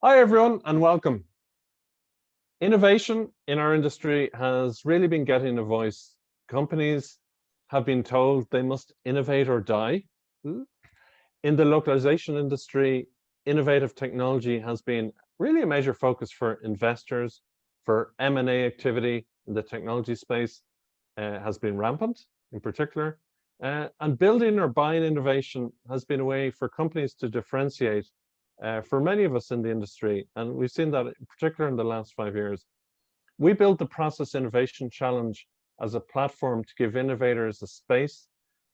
Hi, everyone, and welcome. Innovation in our industry has really been getting a voice. Companies have been told they must innovate or die. In the localization industry, innovative technology has been really a major focus for investors, for M&A activity in the technology space has been rampant in particular. And building or buying innovation has been a way for companies to differentiate for many of us in the industry, and we've seen that in particular in the last 5 years. We built the Process Innovation Challenge as a platform to give innovators a space,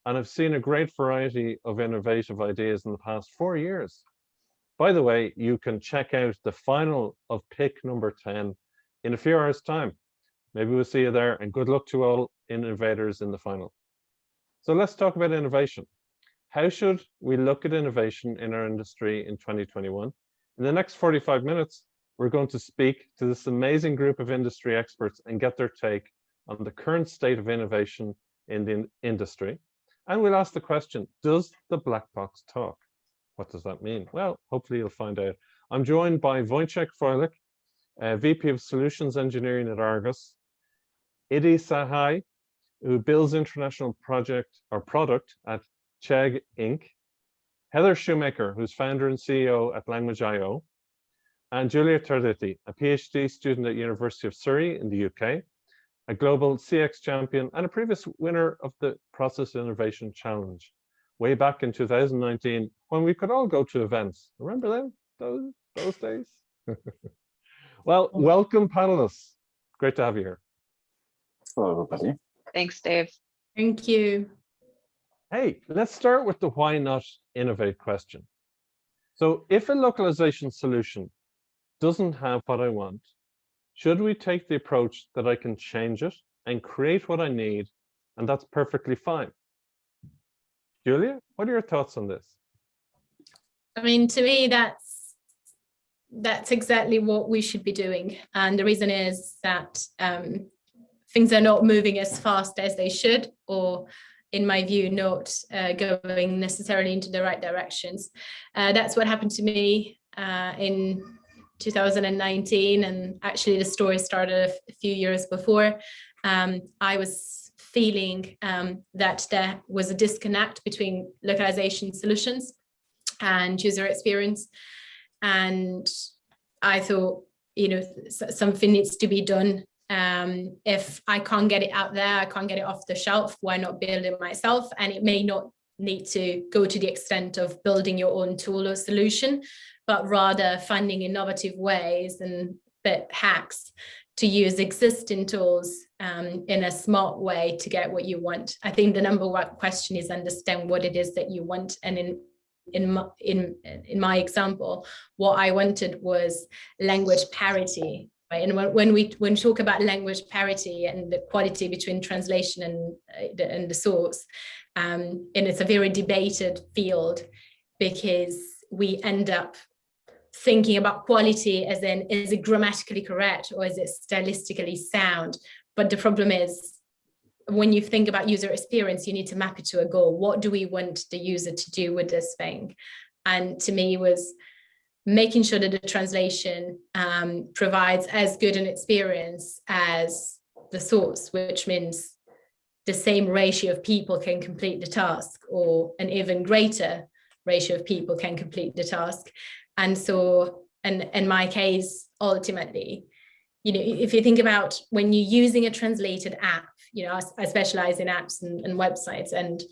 and I've seen a great variety of innovative ideas in the past 4 years. By the way, you can check out the final of pick number 10 in a few hours' time. Maybe we'll see you there, and good luck to all innovators in the final. So let's talk about innovation. How should we look at innovation in our industry in 2021? In the next 45 minutes, we're going to speak to this amazing group of industry experts and get their take on the current state of innovation in the industry. And we'll ask the question, does the black box talk? What does that mean? Well, hopefully you'll find out. I'm joined by Wojciech Froelich, VP of Solutions Engineering at Argus, Idi Sahai, who builds international product at Chegg Inc., Heather Shoemaker, who's founder and CEO at Language.io, and Giulia Tarditi, a PhD student at University of Surrey in the UK, a global CX champion and a previous winner of the Process Innovation Challenge, way back in 2019, when we could all go to events. Remember them, those days? Well, welcome panelists. Great to have you here. Hello, everybody. Thanks, Dave. Thank you. Hey, let's start with the why not innovate question. So if a localization solution doesn't have what I want, should we take the approach that I can change it and create what I need, and that's perfectly fine? Giulia, what are your thoughts on this? I mean, to me, that's exactly what we should be doing. And the reason is that things are not moving as fast as they should, or in my view, not going necessarily into the right directions. That's what happened to me in 2019. And actually the story started a few years before. I was feeling that there was a disconnect between localization solutions and user experience. And I thought, something needs to be done. If I can't get it out there, I can't get it off the shelf, why not build it myself? And it may not need to go to the extent of building your own tool or solution, but rather finding innovative ways and hacks to use existing tools in a smart way to get what you want. I think the number one question is understand what it is that you want. And in my example, what I wanted was language parity. Right? And when we talk about language parity and the quality between translation and the source, and it's a very debated field, because we end up thinking about quality as in, is it grammatically correct or is it stylistically sound? But the problem is, when you think about user experience, you need to map it to a goal. What do we want the user to do with this thing? And to me, it was making sure that the translation provides as good an experience as the source, which means the same ratio of people can complete the task, or an even greater ratio of people can complete the task. And so, and in my case, ultimately, if you think about when you're using a translated app, I specialize in apps and websites, and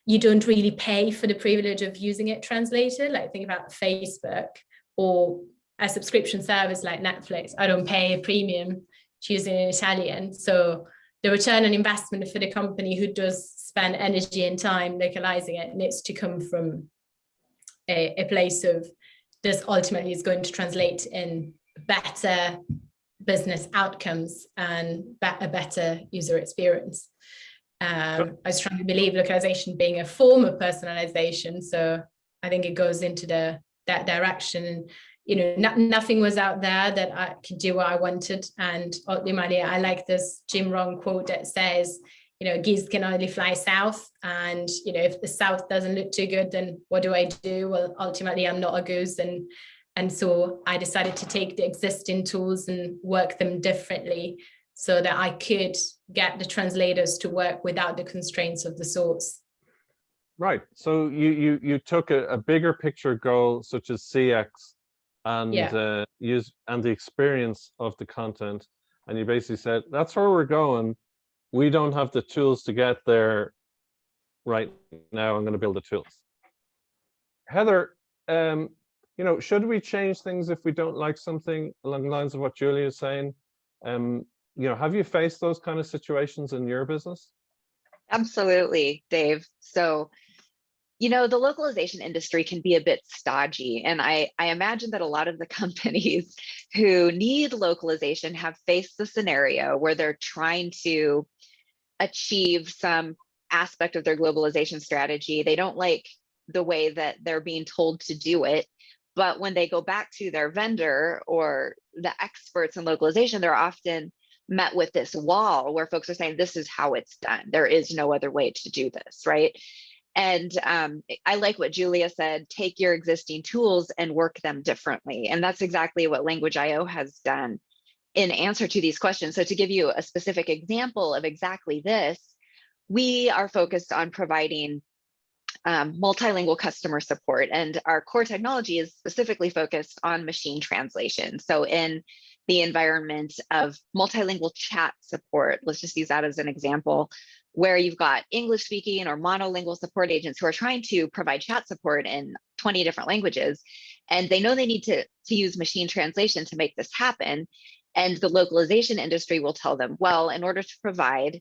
you don't really pay for the privilege of using it translated. Like think about Facebook or a subscription service like Netflix. I don't pay a premium to use it in Italian. So the return on investment for the company who does spend energy and time localizing it needs to come from a place of this ultimately is going to translate in better business outcomes and a better user experience. I strongly believe localization being a form of personalization. So I think it goes into that direction. Nothing was out there that I could do what I wanted. And ultimately, I like this Jim Rohn quote that says, geese can only fly south. And, if the south doesn't look too good, then what do I do? Well, ultimately, I'm not a goose, and And so I decided to take the existing tools and work them differently so that I could get the translators to work without the constraints of the source. Right. So you took a bigger picture goal such as CX and use and the experience of the content, and you basically said that's where we're going. We don't have the tools to get there right now. I'm going to build the tools. Heather, you know, should we change things if we don't like something along the lines of what Julia is saying? You know, have you faced those kind of situations in your business? Absolutely, Dave. So, you know, the localization industry can be a bit stodgy. And I imagine that a lot of the companies who need localization have faced the scenario where they're trying to achieve some aspect of their globalization strategy. They don't like the way that they're being told to do it. But when they go back to their vendor or the experts in localization, they're often met with this wall where folks are saying, this is how it's done. There is no other way to do this, right? And I like what Julia said, take your existing tools and work them differently. And that's exactly what Language IO has done in answer to these questions. So to give you a specific example of exactly this, we are focused on providing multilingual customer support, and our core technology is specifically focused on machine translation. So in the environment of multilingual chat support, let's just use that as an example, where you've got English speaking or monolingual support agents who are trying to provide chat support in 20 different languages, and they know they need to use machine translation to make this happen. And the localization industry will tell them, well, in order to provide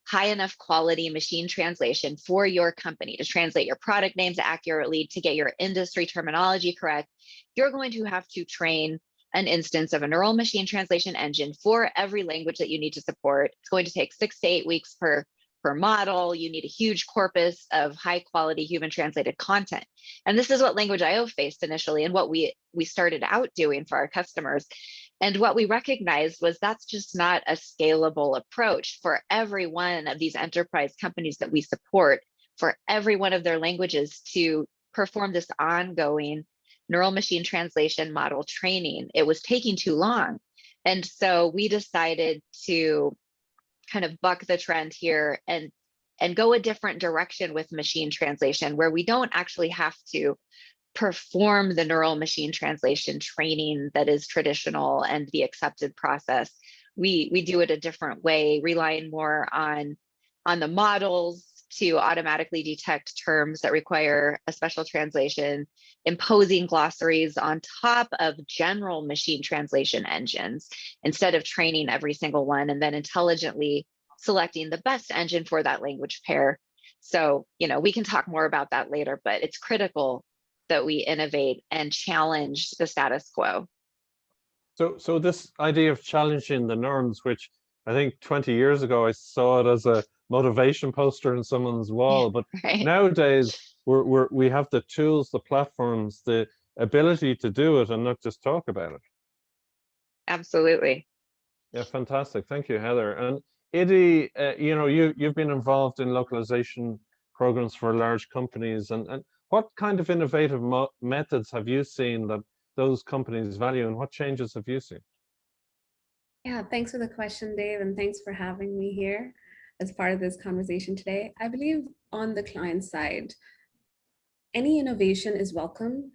high enough quality machine translation for your company to translate your product names accurately, to get your industry terminology correct, you're going to have to train an instance of a neural machine translation engine for every language that you need to support. It's going to take 6 to 8 weeks per model. You need a huge corpus of high quality human translated content. And this is what Language IO faced initially, and what we started out doing for our customers. And what we recognized was that's just not a scalable approach for every one of these enterprise companies that we support, for every one of their languages to perform this ongoing neural machine translation model training. It was taking too long. And so we decided to kind of buck the trend here and go a different direction with machine translation, where we don't actually have to perform the neural machine translation training that is traditional and the accepted process. We do it a different way, relying more on the models to automatically detect terms that require a special translation, imposing glossaries on top of general machine translation engines instead of training every single one, and then intelligently selecting the best engine for that language pair. So, you know, we can talk more about that later, but it's critical that we innovate and challenge the status quo. So this idea of challenging the norms, which I think 20 years ago I saw it as a motivation poster in someone's wall, but right. Nowadays we have the tools, the platforms, the ability to do it and not just talk about it. Absolutely. Yeah, fantastic. Thank you, Heather. And Idi, you know, you've been involved in localization programs for large companies, and what kind of innovative methods have you seen that those companies value, and what changes have you seen? Yeah, thanks for the question, Dave, and thanks for having me here as part of this conversation today. I believe on the client side, any innovation is welcome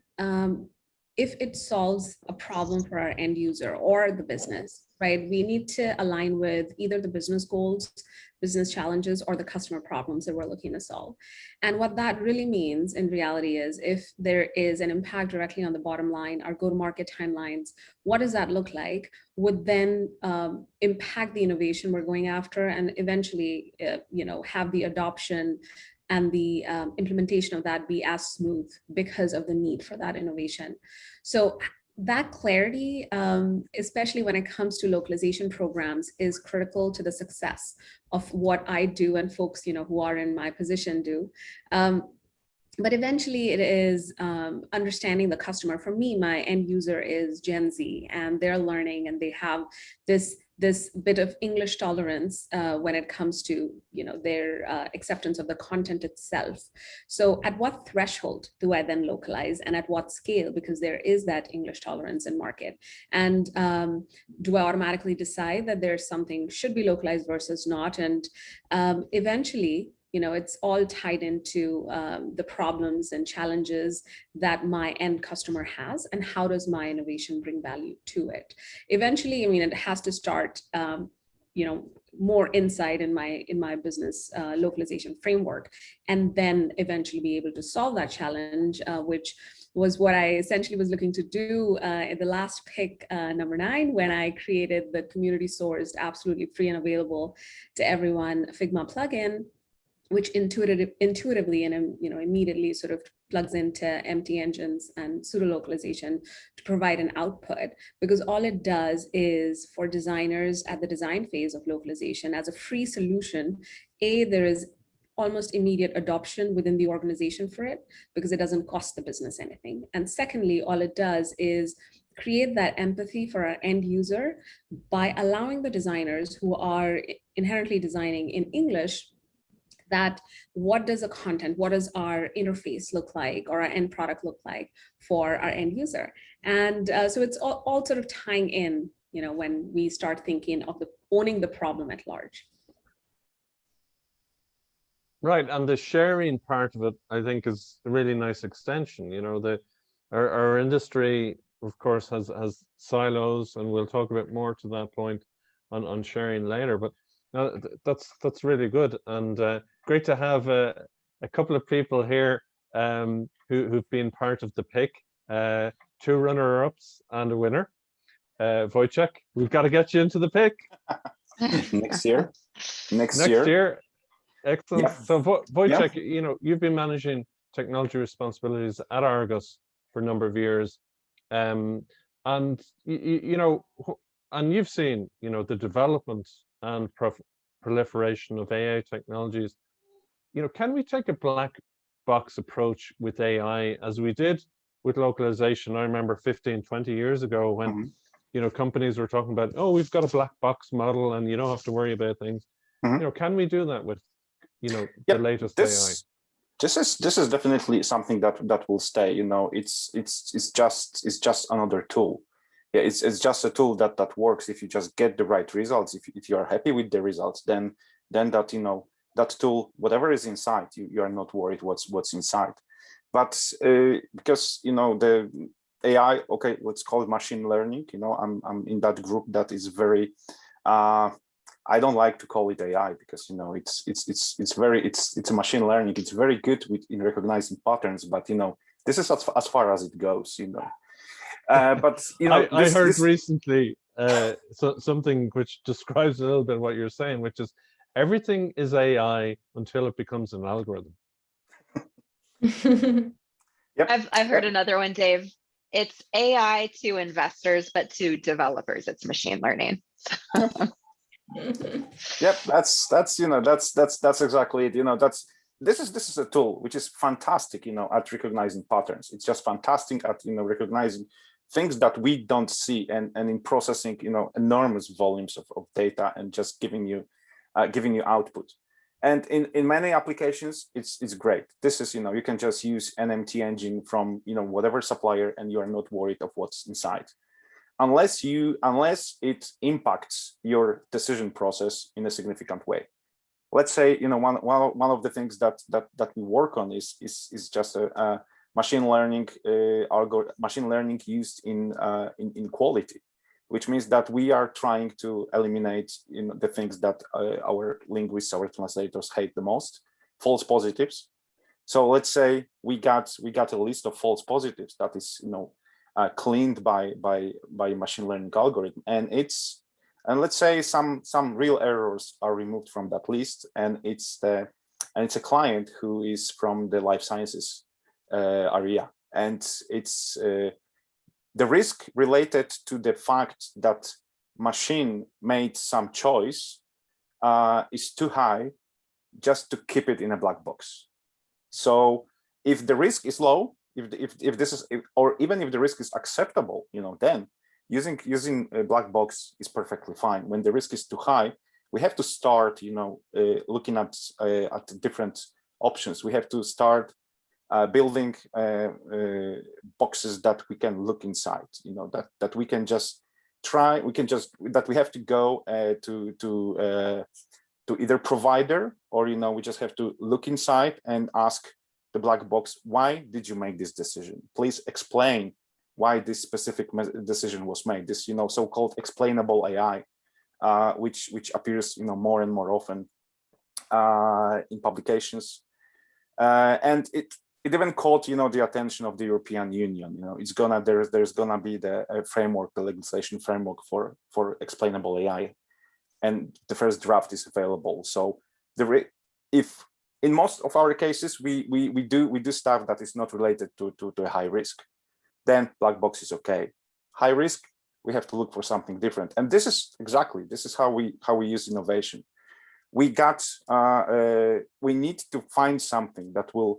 if it solves a problem for our end user or the business, right? We need to align with either the business goals, business challenges, or the customer problems that we're looking to solve. And what that really means in reality is, if there is an impact directly on the bottom line, our go-to-market timelines, what does that look like, would then impact the innovation we're going after, and eventually, you know, have the adoption and the implementation of that be as smooth because of the need for that innovation. So that clarity, especially when it comes to localization programs, is critical to the success of what I do and folks, you know, who are in my position do. But eventually it is understanding the customer. For me, my end user is Gen Z, and they're learning, and they have this this bit of English tolerance when it comes to, their acceptance of the content itself. So at what threshold do I then localize, and at what scale, because there is that English tolerance in market? And do I automatically decide that there's something should be localized versus not? And eventually, it's all tied into the problems and challenges that my end customer has, and how does my innovation bring value to it? Eventually, it has to start, more insight in my business localization framework, and then eventually be able to solve that challenge, which was what I essentially was looking to do in the last pick, number 9, when I created the community sourced, absolutely free and available to everyone Figma plugin, which intuitively and immediately sort of plugs into empty engines and pseudo localization to provide an output. Because all it does is, for designers at the design phase of localization, as a free solution, there is almost immediate adoption within the organization for it, because it doesn't cost the business anything. And secondly, all it does is create that empathy for our end user by allowing the designers who are inherently designing in English, that what does what does our interface look like, or our end product look like for our end user? And so it's all sort of tying in, when we start thinking of owning the problem at large. Right, and the sharing part of it, I think, is a really nice extension. Our industry, of course, has silos, and we'll talk a bit more to that point on sharing later. But that's really good, and great to have a couple of people here who've been part of the pick, 2 runner-ups and a winner. Wojciech, we've got to get you into the pick Next year. next year. Excellent. Yeah. So Wojciech, you've been managing technology responsibilities at Argus for a number of years, and and you've seen the development and proliferation of AI technologies. Can we take a black box approach with AI as we did with localization? I remember 15-20 years ago when companies were talking about, oh, we've got a black box model and you don't have to worry about things. Can we do that with the latest AI? This is definitely something that will stay. It's just another tool. Yeah, it's just a tool that works if you just get the right results. If you are happy with the results, then that that tool, whatever is inside, you are not worried what's inside. But because the AI, okay, let's call it machine learning. I'm in that group that is very. I don't like to call it AI because it's a machine learning. It's very good in recognizing patterns, but this is as far as it goes. But I heard recently something which describes a little bit what you're saying, which is everything is AI until it becomes an algorithm. Yep. I've heard another one, Dave. It's AI to investors, but to developers, it's machine learning. Yep, that's exactly it. This is a tool which is fantastic, at recognizing patterns. It's just fantastic at recognizing things that we don't see, and in processing enormous volumes of data and just giving you output. And in many applications, it's great. This is you can just use an empty engine from whatever supplier, and you are not worried of what's inside, unless it impacts your decision process in a significant way. Let's say one of the things that we work on is just a machine learning machine learning used in quality, which means that we are trying to eliminate the things that our linguists, our translators hate the most, false positives. So let's say we got a list of false positives that is cleaned by machine learning algorithm, and let's say some real errors are removed from that list, and it's a client who is from the life sciences area, and it's the risk related to the fact that machine made some choice is too high just to keep it in a black box. So if the risk is low, or even if the risk is acceptable, then using a black box is perfectly fine. When the risk is too high, we have to start, looking at different options. We have to start building boxes that we can look inside. That we can just try. That we have to go to either provider, or we just have to look inside and ask the black box, why did you make this decision? Please explain why this specific decision was made. This so-called explainable AI, which appears more and more often in publications, and it even caught the attention of the European Union. There's gonna be the framework, the legislation framework for explainable AI, and the first draft is available. So if in most of our cases we do stuff that is not related to a high risk, then black box is okay. High risk, we have to look for something different. And this is how we use innovation. We need to find something that will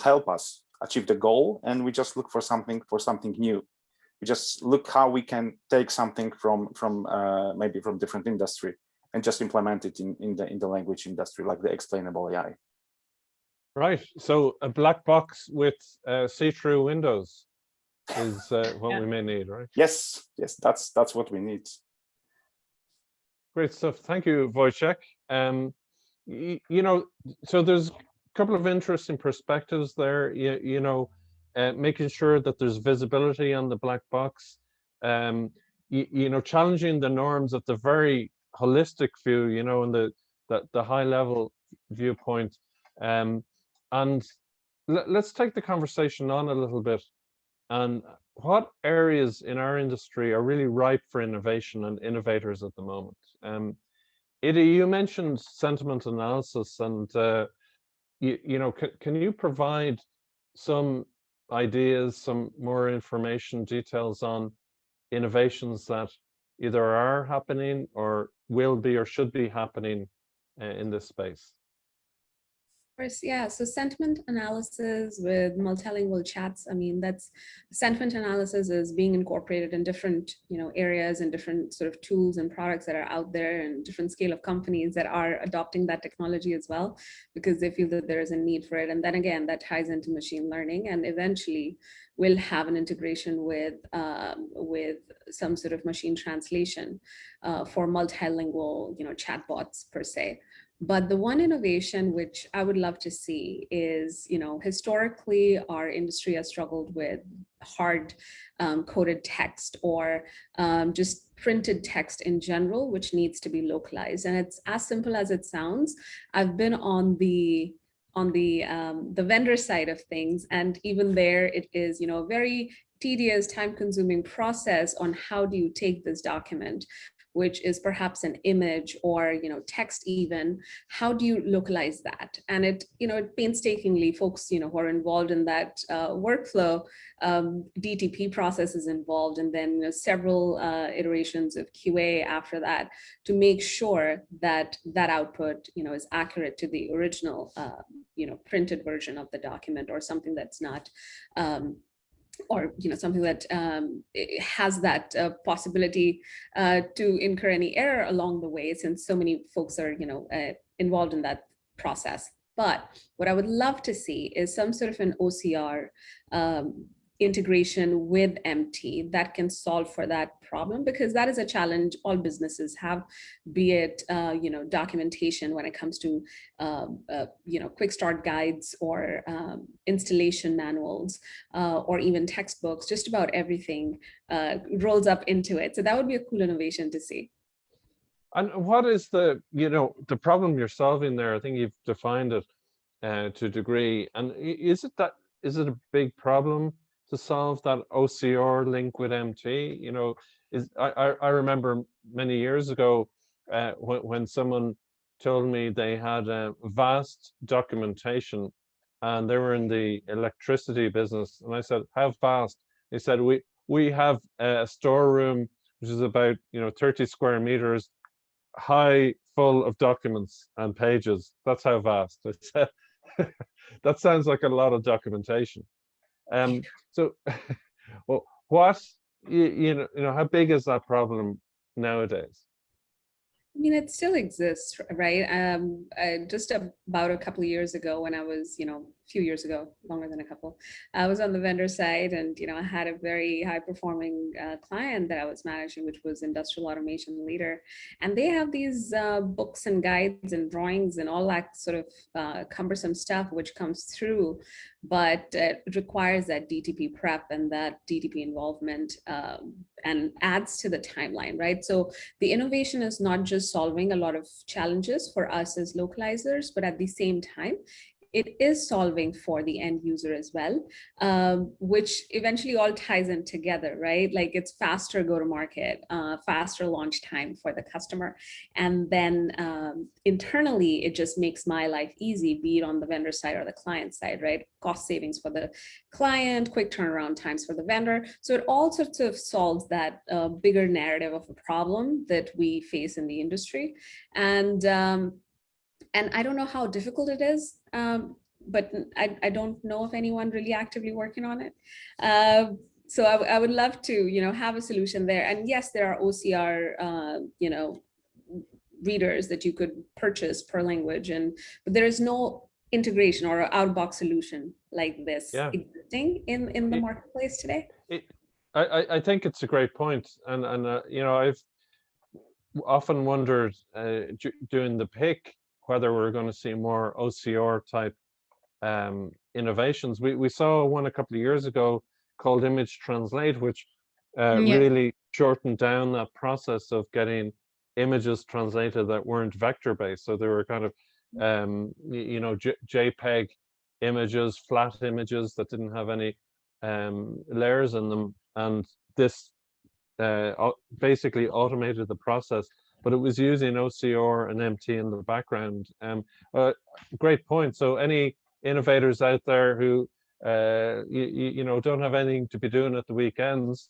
help us achieve the goal, and we just look for something new. We just look how we can take something from maybe from different industry and just implement it in the language industry, like the explainable AI. Right. So a black box with see-through windows is what we may need, right? Yes, that's what we need. Great stuff. Thank you, Wojciech. So there's a couple of interesting perspectives there. Making sure that there's visibility on the black box. Challenging the norms at the very holistic view, and the high level viewpoint. And let's take the conversation on a little bit. And what areas in our industry are really ripe for innovation and innovators at the moment? Ida, you mentioned sentiment analysis, and can you provide some ideas, some more information, details on innovations that either are happening or will be or should be happening in this space? Of course, yeah. So sentiment analysis with multilingual chats, that's sentiment analysis is being incorporated in different, areas and different sort of tools and products that are out there, and different scale of companies that are adopting that technology as well, because they feel that there is a need for it. And then again, that ties into machine learning, and eventually will have an integration with some sort of machine translation for multilingual, chatbots per se. But the one innovation which I would love to see is, historically our industry has struggled with hard coded text, or just printed text in general, which needs to be localized. And it's as simple as it sounds. I've been on the vendor side of things, and even there it is, a very tedious, time-consuming process on how do you take this document, which is perhaps an image or text even. How do you localize that? And it painstakingly, folks who are involved in that workflow, DTP process is involved, and then several iterations of QA after that to make sure that that output is accurate to the original printed version of the document, or something that's not or something that has that possibility to incur any error along the way, since so many folks are involved in that process. But what I would love to see is some sort of an OCR integration with MT that can solve for that problem, because that is a challenge all businesses have, be it documentation when it comes to quick start guides, or installation manuals, or even textbooks. Just about everything rolls up into it. So that would be a cool innovation to see. And what is the problem you're solving there? I think you've defined it to a degree. And is it a big problem to solve that OCR link with MT? I remember many years ago when someone told me they had a vast documentation, and they were in the electricity business. And I said, how vast? They said, we have a storeroom which is about 30 square meters high, full of documents and pages. That's how vast. I said, that sounds like a lot of documentation. So well, what you know, how big is that problem nowadays? I mean, it still exists, right? Just about a couple of years ago, when I was, a few years ago, longer than a couple, I was on the vendor side, and I had a very high-performing client that I was managing, which was industrial automation leader, and they have these books and guides and drawings and all that sort of cumbersome stuff which comes through, but it requires that DTP prep and that DTP involvement, and adds to the timeline, right? So the innovation is not just solving a lot of challenges for us as localizers, but at the same time, it is solving for the end user as well, which eventually all ties in together, right? Like it's faster go to market, faster launch time for the customer. And then internally, it just makes my life easy, be it on the vendor side or the client side, right? Cost savings for the client, quick turnaround times for the vendor. So it all sorts of solves that bigger narrative of a problem that we face in the industry. And I don't know how difficult it is, but I don't know if anyone really actively working on it. So I would love to, have a solution there. And yes, there are OCR, readers that you could purchase per language, but there is no integration or out-of-box solution like this existing in the marketplace today. I think it's a great point, and I've often wondered doing the pick whether we're going to see more OCR type innovations. We saw one a couple of years ago called Image Translate, which really shortened down that process of getting images translated that weren't vector based. So they were kind of JPEG images, flat images that didn't have any layers in them, and this basically automated the process, but it was using OCR and MT in the background. Great point. So any innovators out there who don't have anything to be doing at the weekends,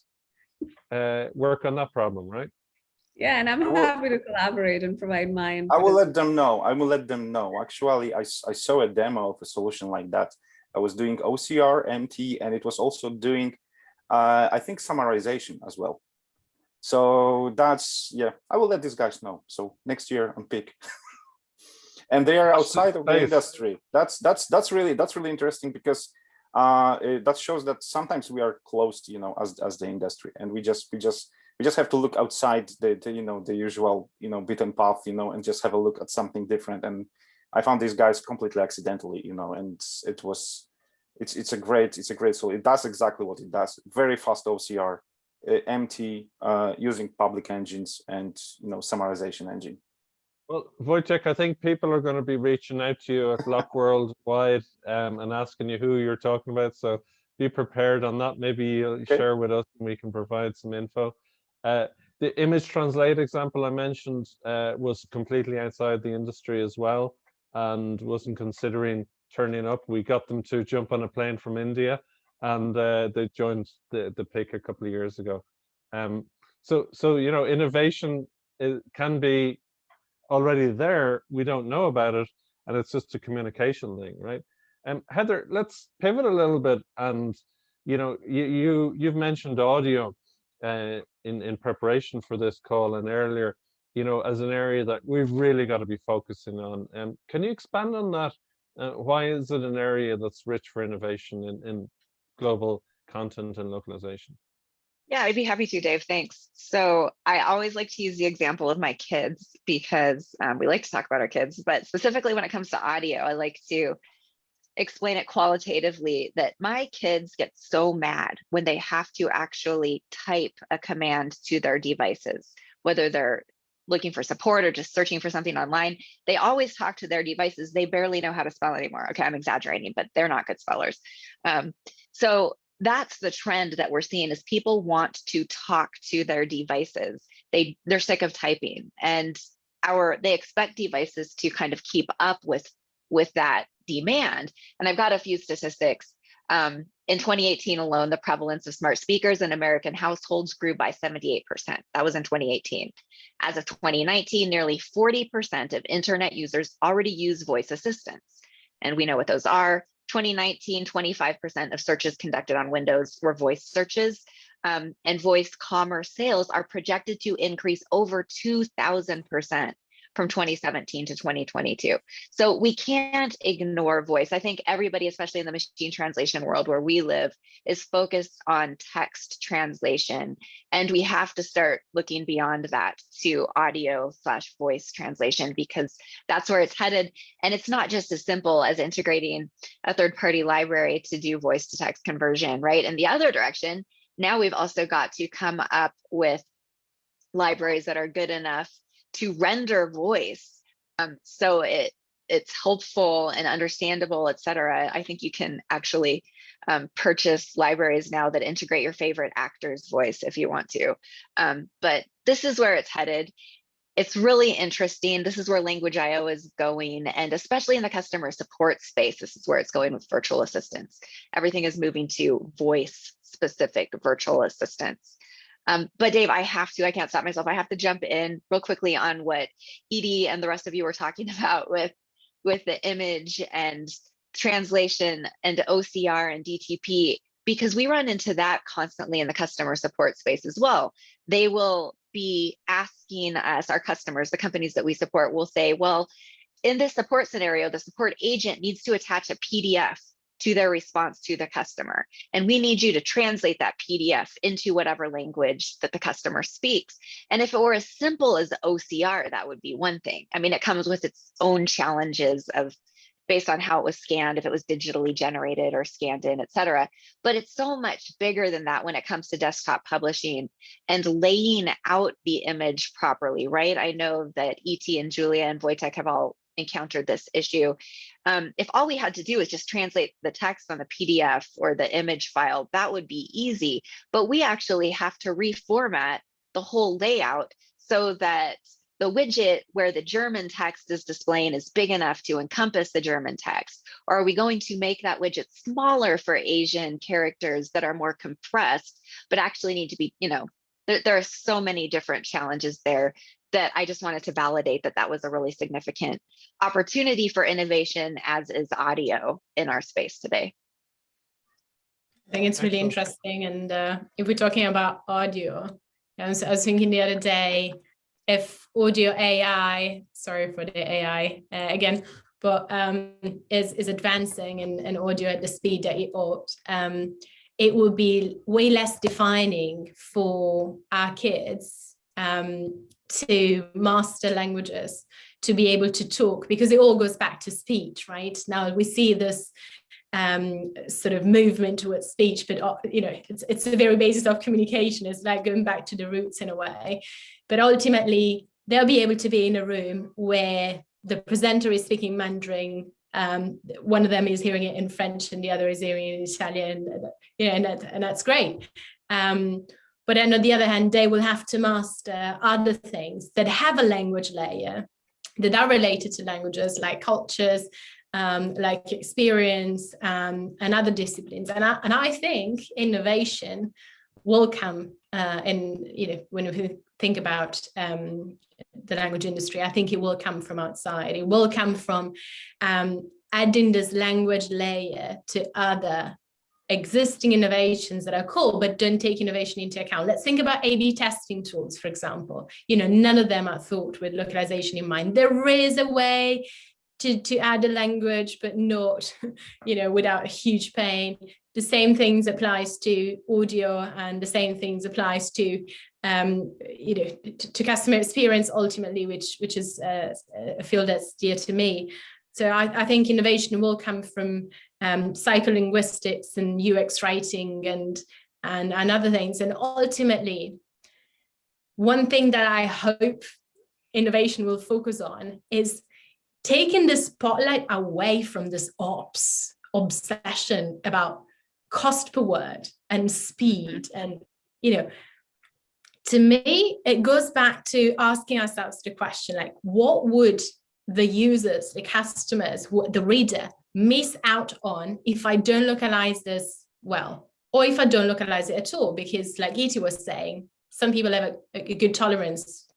work on that problem, right? Yeah, and I'm happy to collaborate and provide my input. I will let them know. I will let them know. Actually, I saw a demo of a solution like that. I was doing OCR, MT, and it was also doing, I think, summarization as well. So that's, I will let these guys know. So next year on pick. And they are outside of the industry. That's really interesting, because that shows that sometimes we are closed, as the industry, and we just have to look outside the usual beaten path, and just have a look at something different. And I found these guys completely accidentally, and it's a great solution. It does exactly what it does. Very fast OCR, MT, using public engines and summarization engine. Well, Wojciech, I think people are going to be reaching out to you at LocWorld wide and asking you who you're talking about. So be prepared on that. Maybe you'll share with us and we can provide some info. The image translate example I mentioned was completely outside the industry as well, and wasn't considering turning up. We got them to jump on a plane from India, and they joined the pick a couple of years ago. So innovation can be already there. We don't know about it, and it's just a communication thing, right? Heather, let's pivot a little bit, and you've mentioned audio in preparation for this call and earlier, as an area that we've really got to be focusing on. Can you expand on that? Why is it an area that's rich for innovation in global content and localization? Yeah, I'd be happy to, Dave. Thanks. So I always like to use the example of my kids, because we like to talk about our kids, but specifically when it comes to audio, I like to explain it qualitatively that my kids get so mad when they have to actually type a command to their devices, whether they're looking for support or just searching for something online. They always talk to their devices. They barely know how to spell anymore. Okay, I'm exaggerating, but they're not good spellers. So that's the trend that we're seeing, is people want to talk to their devices. They're sick of typing, and they expect devices to kind of keep up with that demand. And I've got a few statistics. In 2018 alone, the prevalence of smart speakers in American households grew by 78%. That was in 2018. As of 2019, nearly 40% of internet users already use voice assistants. And we know what those are. 2019, 25% of searches conducted on Windows were voice searches. and voice commerce sales are projected to increase over 2,000% from 2017 to 2022. So we can't ignore voice. I think everybody, especially in the machine translation world where we live, is focused on text translation. And we have to start looking beyond that to audio/voice translation, because that's where it's headed. And it's not just as simple as integrating a third-party library to do voice to text conversion, right? In the other direction, now we've also got to come up with libraries that are good enough to render voice, so it's helpful and understandable, et cetera. I think you can actually purchase libraries now that integrate your favorite actor's voice if you want to. But this is where it's headed. It's really interesting. This is where Language IO is going, and especially in the customer support space, this is where it's going with virtual assistants. Everything is moving to voice-specific virtual assistants. But Dave, I can't stop myself. I have to jump in real quickly on what Edie and the rest of you were talking about with the image and translation and OCR and DTP, because we run into that constantly in the customer support space as well. They will be asking us, our customers, the companies that we support will say, well, in this support scenario, the support agent needs to attach a PDF to their response to the customer. And we need you to translate that PDF into whatever language that the customer speaks. And if it were as simple as OCR, that would be one thing. I mean, it comes with its own challenges of based on how it was scanned, if it was digitally generated or scanned in, et cetera. But it's so much bigger than that when it comes to desktop publishing and laying out the image properly, right? I know that E.T. and Julia and Wojtek have all encountered this issue. If all we had to do is just translate the text on the PDF or the image file, that would be easy. But we actually have to reformat the whole layout so that the widget where the German text is displaying is big enough to encompass the German text? Or are we going to make that widget smaller for Asian characters that are more compressed, but actually need to be, there are so many different challenges there that I just wanted to validate that that was a really significant opportunity for innovation, as is audio in our space today. I think it's really interesting. And if we're talking about audio, I was thinking the other day, if audio AI, sorry for the AI again, but is advancing in audio at the speed that it ought, it will be way less defining for our kids to master languages, to be able to talk, because it all goes back to speech, right? Now we see this sort of movement towards speech, but it's the very basis of communication. It's like going back to the roots in a way. But ultimately, they'll be able to be in a room where the presenter is speaking Mandarin, one of them is hearing it in French and the other is hearing it in Italian, and that's great. But then on the other hand, they will have to master other things that have a language layer that are related to languages, like cultures, like experience, and other disciplines. And I think innovation will come when we think about the language industry, I think it will come from outside. It will come from adding this language layer to other existing innovations that are cool, but don't take innovation into account. Let's think about A/B testing tools, for example. None of them are thought with localization in mind. There is a way to add a language, but not, without a huge pain. The same things applies to audio, and the same things applies to to customer experience ultimately, which is a field that's dear to me. So I think innovation will come from psycholinguistics and UX writing and other things. And ultimately, one thing that I hope innovation will focus on is taking the spotlight away from this obsession about cost per word and speed. And, to me, it goes back to asking ourselves the question, like, what would the users, the customers, the reader miss out on if I don't localize this well, or if I don't localize it at all? Because like Iti was saying, some people have a good tolerance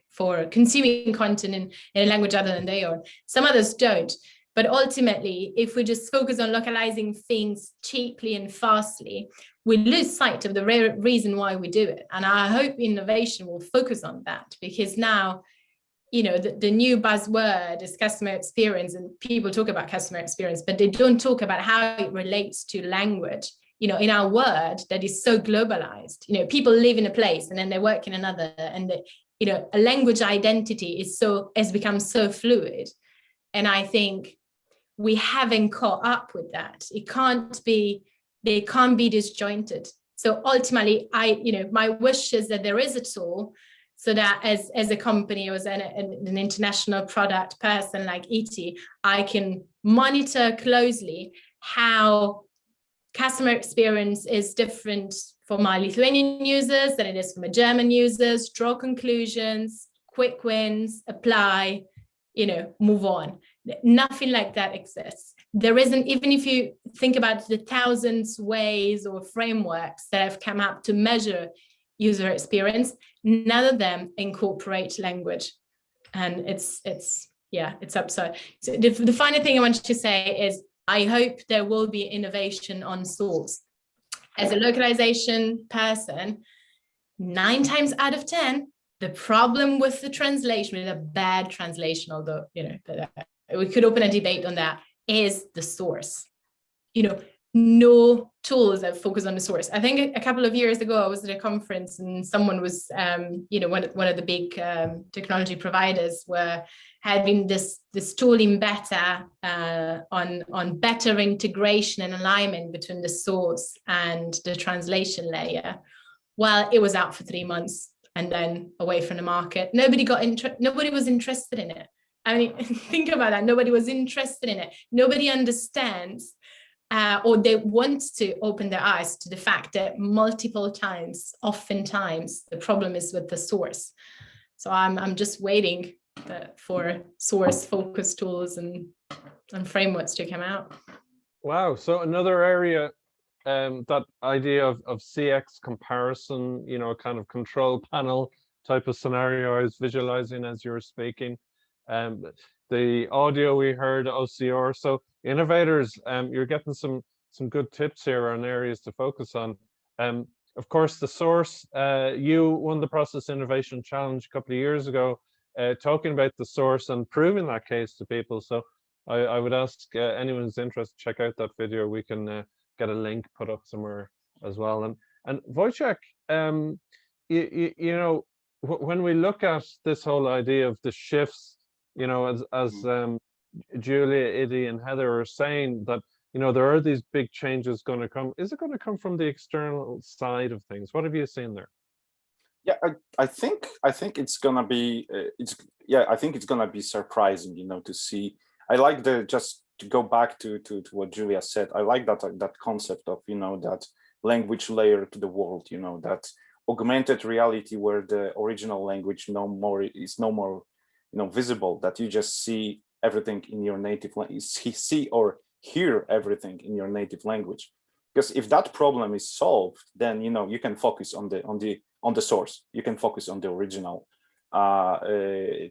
for consuming content in a language other than their own. Some others don't. But ultimately, if we just focus on localizing things cheaply and fastly, we lose sight of the reason why we do it. And I hope innovation will focus on that, because now, you know, the new buzzword is customer experience, and people talk about customer experience, but they don't talk about how it relates to language. You know, in our world that is so globalized, you know, people live in a place and then they work in another, and you know, a language identity has become so fluid. And I think we haven't caught up with that. They can't be disjointed. So ultimately, my wish is that there is a tool, so that as a company or as an international product person like ET, I can monitor closely how customer experience is different for my Lithuanian users than it is for my German users, draw conclusions, quick wins, apply, you know, move on. Nothing like that exists. There isn't, even if you think about the thousands ways or frameworks that have come up to measure user experience, none of them incorporate language. And it's absurd. So the final thing I want to say is, I hope there will be innovation on source. As a localization person, 9 times out of 10, the problem with the translation, with a bad translation, although, you know, we could open a debate on that, is the source. You know, no tools that focus on the source. I think a couple of years ago, I was at a conference and someone was, you know, one of the big technology providers were having this tooling better on better integration and alignment between the source and the translation layer. Well, it was out for 3 months and then away from the market. Nobody was interested in it. I mean, think about that. Nobody was interested in it. Nobody understands or they want to open their eyes to the fact that oftentimes, the problem is with the source. So I'm just waiting for source-focused tools and frameworks to come out. Wow. So another area, that idea of CX comparison, you know, kind of control panel type of scenario I was visualizing as you were speaking. The audio we heard, OCR. So innovators, you're getting some good tips here on areas to focus on. Of course, the source, you won the Process Innovation Challenge a couple of years ago, talking about the source and proving that case to people. So I would ask anyone who's interested, check out that video. We can get a link put up somewhere as well. And Wojciech, you know, when we look at this whole idea of the shifts, you know, as Julia, Iddy, and Heather are saying, that, you know, there are these big changes going to come. Is it going to come from the external side of things? What have you seen there? Yeah, I think it's gonna be I think it's gonna be surprising, you know, to see. I like just to go back to what Julia said. I like that concept of, you know, that language layer to the world, you know, that augmented reality where the original language is no more, you know, visible, that you just see everything in your native language, see or hear everything in your native language. Because if that problem is solved, then, you know, you can focus on the source. You can focus on the original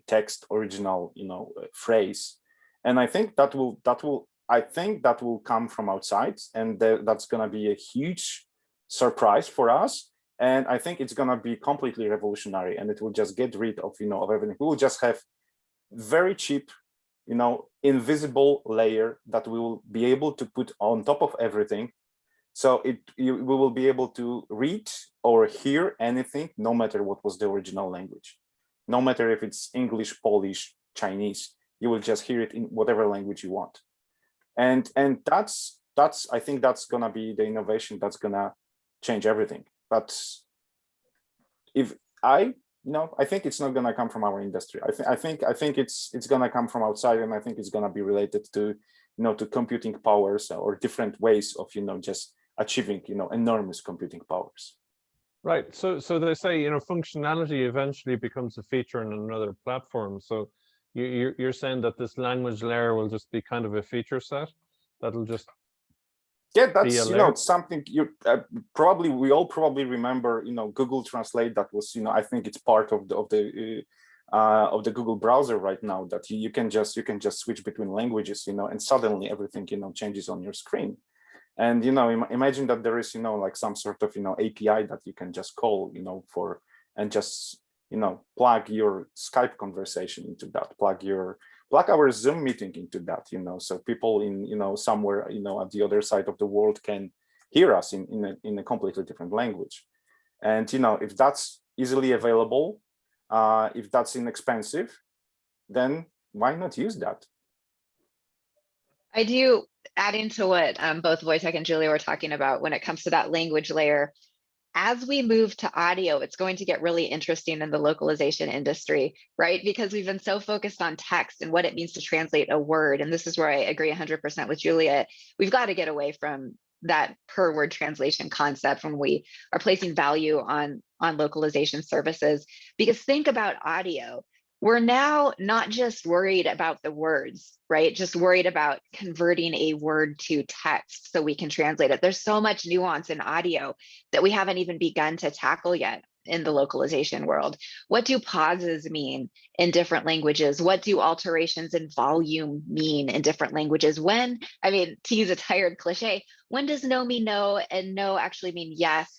text, original, you know, phrase. And I think that will come from outside, and that's going to be a huge surprise for us. And I think it's going to be completely revolutionary, and it will just get rid of, you know, of everything. We will just have very cheap, you know, invisible layer that we will be able to put on top of everything. So we will be able to read or hear anything, no matter what was the original language, no matter if it's English, Polish, Chinese. You will just hear it in whatever language you want, and that's I think that's gonna be the innovation that's gonna change everything. But I think it's not gonna come from our industry. I think it's gonna come from outside, and I think it's gonna be related to, you know, to computing powers or different ways of, you know, just achieving, you know, enormous computing powers. Right. So they say, you know, functionality eventually becomes a feature in another platform. So you're saying that this language layer will just be kind of a feature set that'll just that's, you know, something you we all probably remember, you know, Google Translate. That was, you know, I think it's part of the of the Google browser right now, that you can just switch between languages, and suddenly everything changes on your screen. And imagine that there is like some sort of API that you can just call and just plug your Skype conversation into that, plug our Zoom meeting into that, so people in somewhere at the other side of the world can hear us in a completely different language. And if that's easily available, if that's inexpensive, then why not use that? I do, adding to what both Wojtek and Julia were talking about when it comes to that language layer. As we move to audio, it's going to get really interesting in the localization industry, right? Because we've been so focused on text and what it means to translate a word. And this is where I agree 100% with Julia. We've got to get away from that per word translation concept when we are placing value on localization services. Because think about audio. We're now not just worried about the words, right? Just worried about converting a word to text so we can translate it. There's so much nuance in audio that we haven't even begun to tackle yet in the localization world. What do pauses mean in different languages? What do alterations in volume mean in different languages? When, I mean, to use a tired cliche, when does no mean no and no actually mean yes?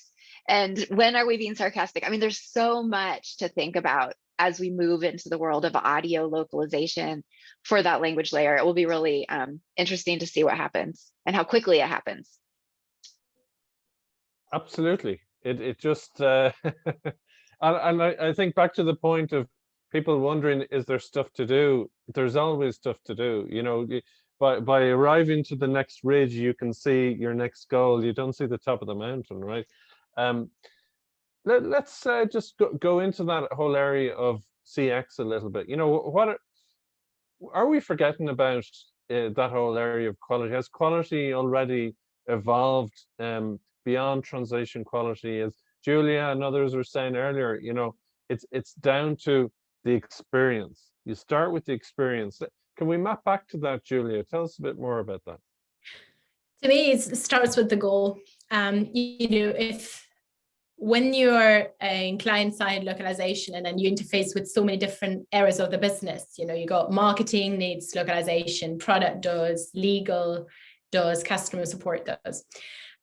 And when are we being sarcastic? I mean, there's so much to think about as we move into the world of audio localization for that language layer. It will be really interesting to see what happens and how quickly it happens. Absolutely. It just, and I think back to the point of people wondering, is there stuff to do? There's always stuff to do. By arriving to the next ridge, you can see your next goal. You don't see the top of the mountain, right? Let's just go into that whole area of CX a little bit. What are we forgetting about that whole area of quality? Has quality already evolved beyond translation quality? As Julia and others were saying earlier, it's down to the experience. You start with the experience. Can we map back to that, Julia? Tell us a bit more about that. To me, it starts with the goal. If when you're in client-side localization and then you interface with so many different areas of the business, you got marketing needs localization, product does, legal does, customer support does.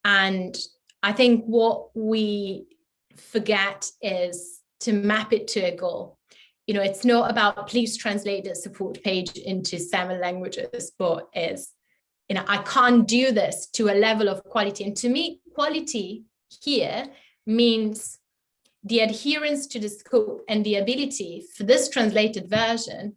And I think what we forget is to map it to a goal. It's not about please translate the support page into 7 languages, but is, I can't do this to a level of quality. And to me, quality here means the adherence to the scope and the ability for this translated version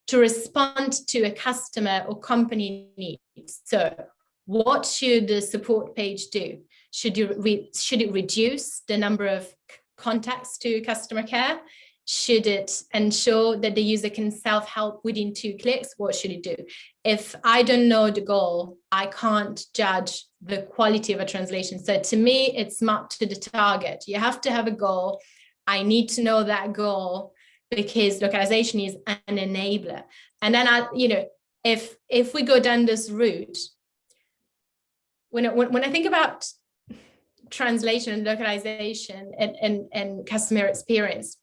to respond to a customer or company needs. So what should the support page do? Should it reduce the number of contacts to customer care? Should it ensure that the user can self-help within 2 clicks? What should it do? If I don't know the goal, I can't judge the quality of a translation. So to me, it's mapped to the target. You have to have a goal. I need to know that goal because localization is an enabler. And then, if we go down this route, when I think about translation and localization and customer experience,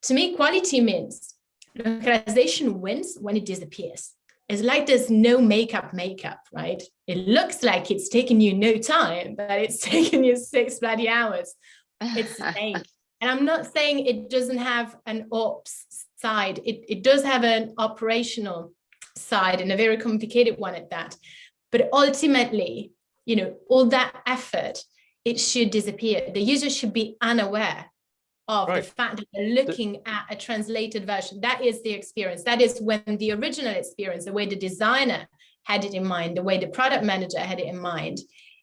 to me, quality means localization wins when it disappears. It's like there's no makeup, right? It looks like it's taking you no time, but it's taking you 6 bloody hours. It's insane. And I'm not saying it doesn't have an ops side. It does have an operational side and a very complicated one at that. But ultimately, all that effort, it should disappear. The user should be unaware of the fact that they're looking at a translated version. That is the experience. That is when the original experience, the way the designer had it in mind, the way the product manager had it in mind,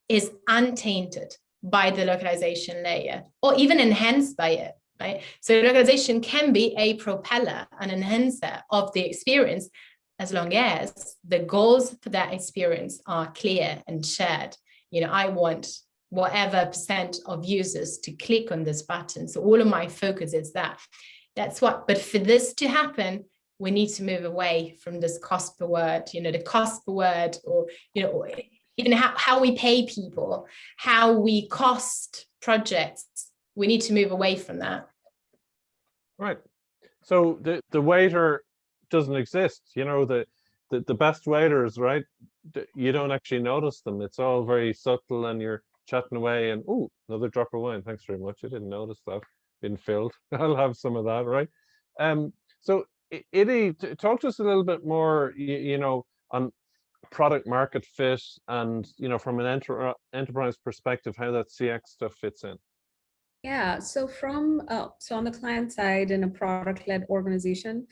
is untainted by the localization layer or even enhanced by it, right? So localization can be a propeller, an enhancer of the experience, as long as the goals for that experience are clear and shared. I want whatever percent of users to click on this button. So all of my focus is that's what, but for this to happen, we need to move away from this cost per word, the cost per word, or, even how we pay people, how we cost projects. We need to move away from that. Right. So the waiter doesn't exist. You know, the best waiters, right? You don't actually notice them. It's all very subtle, and you're chatting away, and oh, another drop of wine. Thanks very much. I didn't notice that. Been filled. I'll have some of that, right? So Idi, talk to us a little bit more, you know, on product market fit, and you know, from an enterprise perspective, how that CX stuff fits in. Yeah, so on the client side in a product-led organization,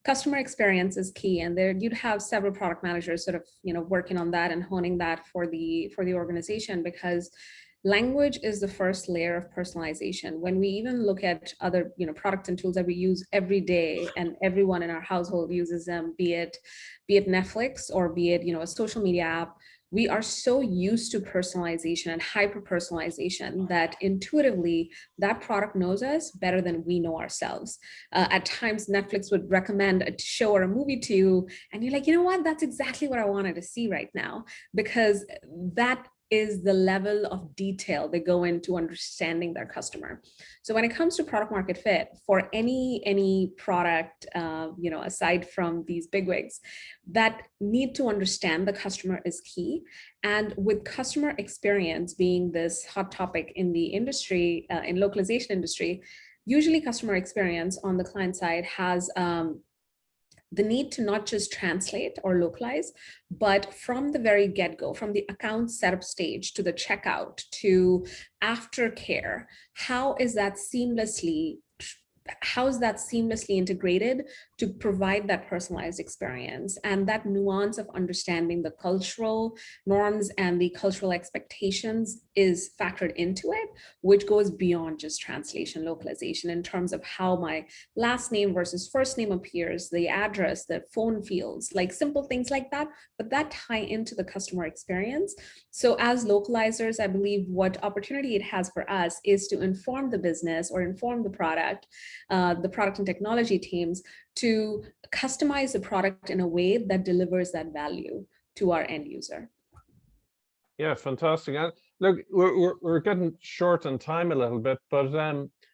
customer experience is key, and there you'd have several product managers sort of, you know, working on that and honing that for the organization, because language is the first layer of personalization. When we even look at other, you know, products and tools that we use every day, and everyone in our household uses them, be it Netflix or be it, you know, a social media app, we are so used to personalization and hyper personalization that intuitively that product knows us better than we know ourselves. At times, Netflix would recommend a show or a movie to you, and you're like, you know what, that's exactly what I wanted to see right now, because that is the level of detail they go into understanding their customer. So when it comes to product market fit for any product, you know, aside from these bigwigs, that need to understand the customer is key. And with customer experience being this hot topic in the industry, in localization industry, usually customer experience on the client side has the need to not just translate or localize, but from the very get-go, from the account setup stage to the checkout to aftercare, how is that seamlessly integrated to provide that personalized experience? And that nuance of understanding the cultural norms and the cultural expectations is factored into it, which goes beyond just translation localization in terms of how my last name versus first name appears, the address, the phone fields, like simple things like that, but that tie into the customer experience. So as localizers, I believe what opportunity it has for us is to inform the business or inform the product and technology teams to customize the product in a way that delivers that value to our end user. Yeah, fantastic. And look, we're getting short on time a little bit, but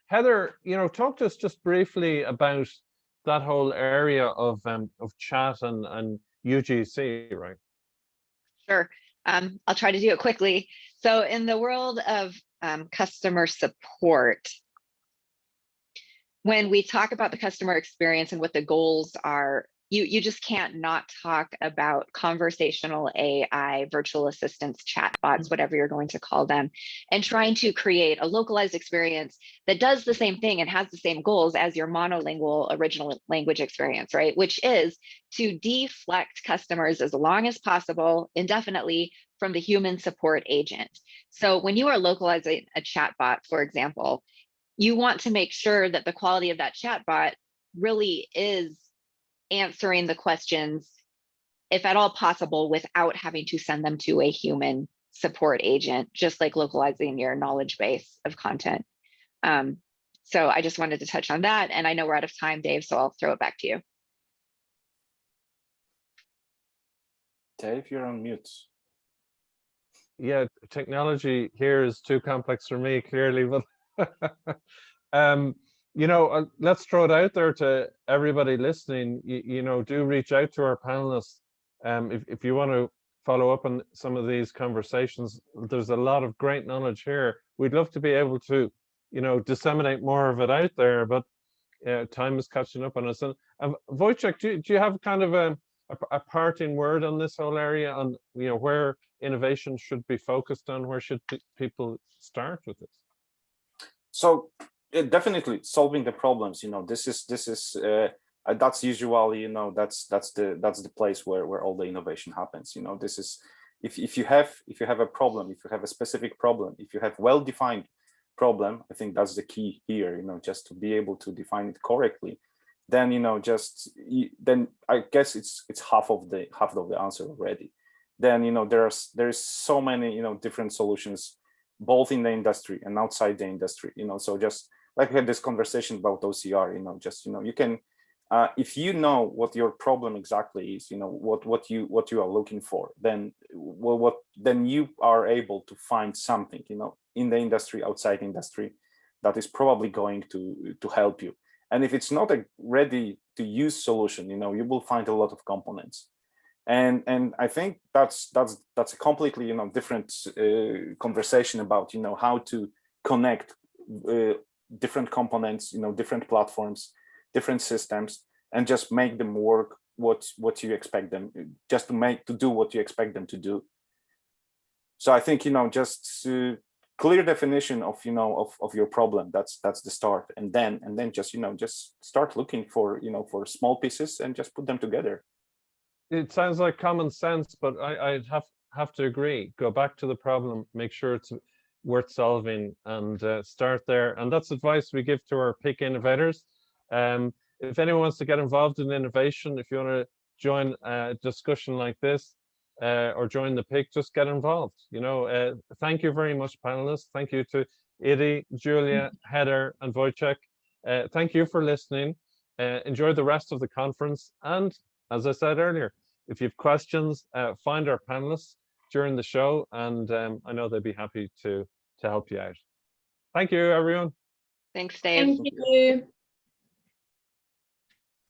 Heather, you know, talk to us just briefly about that whole area of chat and UGC, right? Sure. I'll try to do it quickly. So in the world of customer support, when we talk about the customer experience and what the goals are, you just can't not talk about conversational AI, virtual assistants, chatbots, whatever you're going to call them, and trying to create a localized experience that does the same thing and has the same goals as your monolingual original language experience, right? Which is to deflect customers as long as possible, indefinitely, from the human support agent. So when you are localizing a chatbot, for example, you want to make sure that the quality of that chatbot really is answering the questions, if at all possible, without having to send them to a human support agent, just like localizing your knowledge base of content. So I just wanted to touch on that. And I know we're out of time, Dave, so I'll throw it back to you. Dave, you're on mute. Yeah, technology here is too complex for me, clearly, but you know, let's throw it out there to everybody listening. You know, do reach out to our panelists. If you want to follow up on some of these conversations, there's a lot of great knowledge here. We'd love to be able to, you know, disseminate more of it out there, but time is catching up on us. And Wojciech, do you have kind of a parting word on this whole area, on, you know, where innovation should be focused on? Where should people start with this? So definitely solving the problems. You know, this is that's usually, you know, that's the place where all the innovation happens. You know, this is if you have a problem, if you have a specific problem, if you have well-defined problem, I think that's the key here. You know, just to be able to define it correctly, then, you know, then I guess it's half of the answer already. Then, you know, there's so many, you know, different solutions, both in the industry and outside the industry, you know. So just like we had this conversation about OCR, you know, just, you know, you can, if you know what your problem exactly is, you know, what you are looking for, then then you are able to find something, you know, in the industry, outside industry, that is probably going to help you. And if it's not a ready to use solution, you will find a lot of components. And I think that's a completely different conversation about how to connect different components, different platforms, different systems, and just make them work what you expect them, just to do what you expect them to do. So I think just clear definition of of your problem. That's the start, and then just just start looking for for small pieces and just put them together. It sounds like common sense, but I'd have to agree. Go back to the problem, make sure it's worth solving, and start there. And that's advice we give to our peak innovators. If anyone wants to get involved in innovation, if you want to join a discussion like this, or join the PIC, just get involved. Thank you very much, panelists. Thank you to Idi, Julia, Heather, and Wojciech. Thank you for listening. Enjoy the rest of the conference. And as I said earlier, if you have questions, find our panelists during the show, and I know they'd be happy to help you out. Thank you, everyone. Thanks, Dave. Thank you.